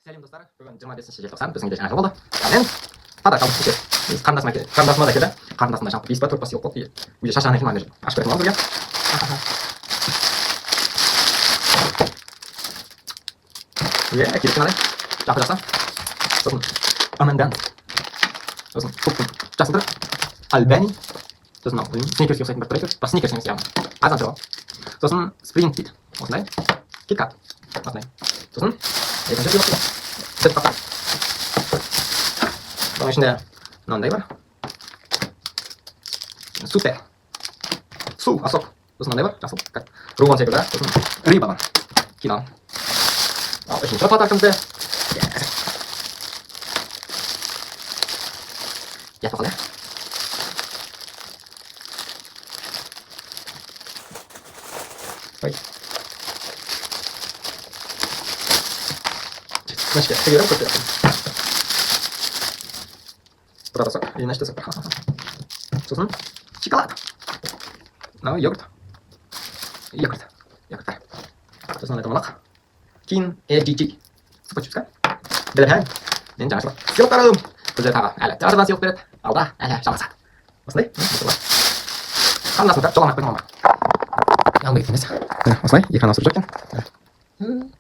Сәлем достар, бүгін 25 желтоқсан, біздің де жаңа жыл болды. Мен подарок алдық кеше. Қарындасыма да келді. Қарындасымда жаңағы 5 па 4 па сыйлық болды. Үйде шашаған екен, ана ашып беретін боламыз бірге. Келіп қанай. Жақсы жақсы. Сосын Амандан. Сосын топтың жасылдыр. Альбани. Сосын сникерске ұқсайтын бір трекер. Сникерс емес яғни. Азан тұрып. Сосын Spring Fit. Осындай. Киткат. Осындай. Сосын екінші сыйлық. Сет қапта. Соның ішінде мынандай бар. Супер. Су, асок. Сосын мынандай бар. Жасыл. Ругон секілді. Сосын рыба бар. Кино. Ал үшінші подаркымызды. Ят бақылы. Ой. Значит, соберем кофе. Правда сок. Или значит сок. Сосын шоколад. Ну, йогурт. Йогурт. Сосын это молоко. Кейін FGG. Супачуска. Білерхен. Мен жаңа жылы. Сыйлықтарым. Біздер тағы әлі жардан сыйлық береді. Алда әлі жалғасады. Осындай. Қандасында жоламақ қойған ма? Алмай кетеміз. Осылай. Екран ауыстырып жатқан.